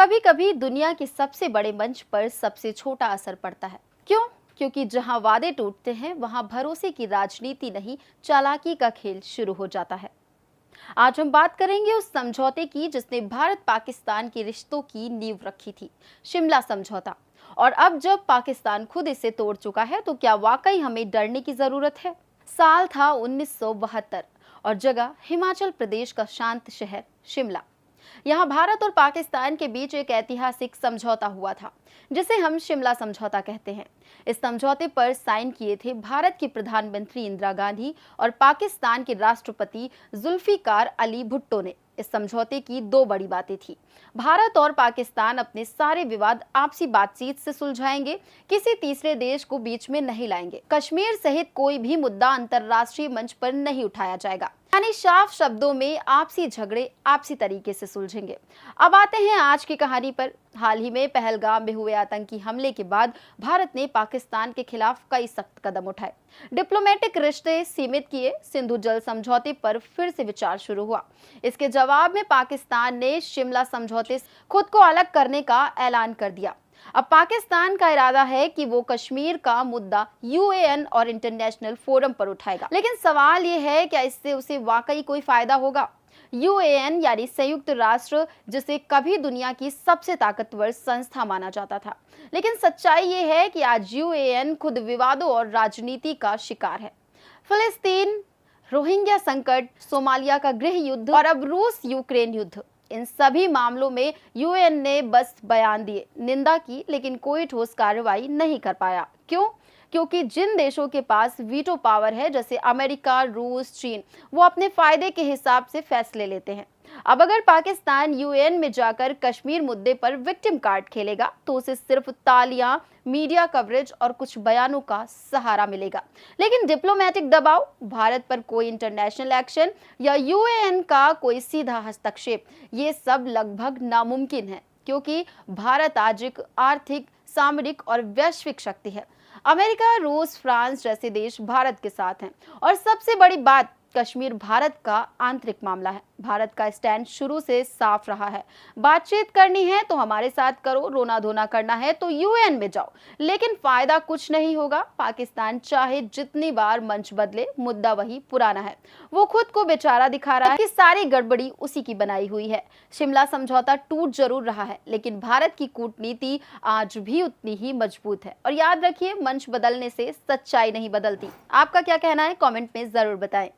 कभी कभी दुनिया के सबसे बड़े मंच पर सबसे छोटा असर पड़ता है। क्यों? क्योंकि जहां वादे टूटते हैं वहां भरोसे की राजनीति नहीं, चालाकी का खेल शुरू हो जाता है। आज हम बात करेंगे उस समझौते की जिसने भारत पाकिस्तान के रिश्तों की नींव रखी थी, शिमला समझौता। और अब जब पाकिस्तान खुद इसे तोड़ चुका है तो क्या वाकई हमें डरने की जरूरत है? साल था 1972 और जगह हिमाचल प्रदेश का शांत शहर शिमला। यहाँ भारत और पाकिस्तान के बीच एक ऐतिहासिक समझौता हुआ था जिसे हम शिमला समझौता कहते हैं। इस समझौते पर साइन किए थे भारत की प्रधानमंत्री इंदिरा गांधी और पाकिस्तान के राष्ट्रपति जुल्फिकार अली भुट्टो ने। इस समझौते की दो बड़ी बातें थी। भारत और पाकिस्तान अपने सारे विवाद आपसी बातचीत से सुलझाएंगे, किसी तीसरे देश को बीच में नहीं लाएंगे। कश्मीर सहित कोई भी मुद्दा अंतर्राष्ट्रीय मंच पर नहीं उठाया जाएगा, यानी साफ शब्दों में आपसी झगड़े आपसी तरीके से सुलझेंगे। अब आते हैं आज की कहानी पर। हाल ही में पहलगाम में हुए आतंकी हमले के बाद भारत ने पाकिस्तान के खिलाफ कई सख्त कदम उठाए, डिप्लोमेटिक रिश्ते सीमित किए, सिंधु जल समझौते पर फिर से विचार शुरू हुआ। इसके जवाब में पाकिस्तान ने शिमला समझौते से खुद को अलग करने का ऐलान कर दिया। अब पाकिस्तान का इरादा है कि वो कश्मीर का मुद्दा यूएन और इंटरनेशनल फोरम पर उठाएगा। लेकिन सवाल ये है, क्या इससे उसे वाकई कोई फायदा होगा? यूएन यानी संयुक्त राष्ट्र, जिसे कभी दुनिया की सबसे ताकतवर संस्था माना जाता था, लेकिन सच्चाई ये है कि आज यूएन खुद विवादों और राजनीति का शिकार है। फिलिस्तीन, रोहिंग्या संकट, सोमालिया का गृह युद्ध और अब रूस यूक्रेन युद्ध, इन सभी मामलों में यूएन ने बस बयान दिए, निंदा की, लेकिन कोई ठोस कार्रवाई नहीं कर पाया। क्यों? क्योंकि जिन देशों के पास वीटो पावर है, जैसे अमेरिका, रूस, चीन, वो अपने फायदे के हिसाब से फैसले लेते हैं। अब अगर पाकिस्तान यूएन में जाकर कश्मीर मुद्दे पर विक्टिम कार्ड खेलेगा तो उसे सिर्फ तालियां, मीडिया कवरेज और कुछ बयानों का सहारा मिलेगा, लेकिन डिप्लोमेटिक दबाव, भारत पर कोई इंटरनेशनल एक्शन या यूएन का कोई सीधा हस्तक्षेप, ये सब लगभग नामुमकिन है। क्योंकि भारत आज एक आर्थिक, सामरिक और वैश्विक शक्ति है। अमेरिका, रूस, फ्रांस जैसे देश भारत के साथ हैं। और सबसे बड़ी बात, कश्मीर भारत का आंतरिक मामला है। भारत का स्टैंड शुरू से साफ रहा है, बातचीत करनी है तो हमारे साथ करो, रोना धोना करना है तो यूएन में जाओ, लेकिन फायदा कुछ नहीं होगा। पाकिस्तान चाहे जितनी बार मंच बदले, मुद्दा वही पुराना है। वो खुद को बेचारा दिखा रहा है कि सारी गड़बड़ी उसी की बनाई हुई है। शिमला समझौता टूट जरूर रहा है, लेकिन भारत की कूटनीति आज भी उतनी ही मजबूत है। और याद रखिए, मंच बदलने से सच्चाई नहीं बदलती। आपका क्या कहना है, कमेंट में जरूर बताएं।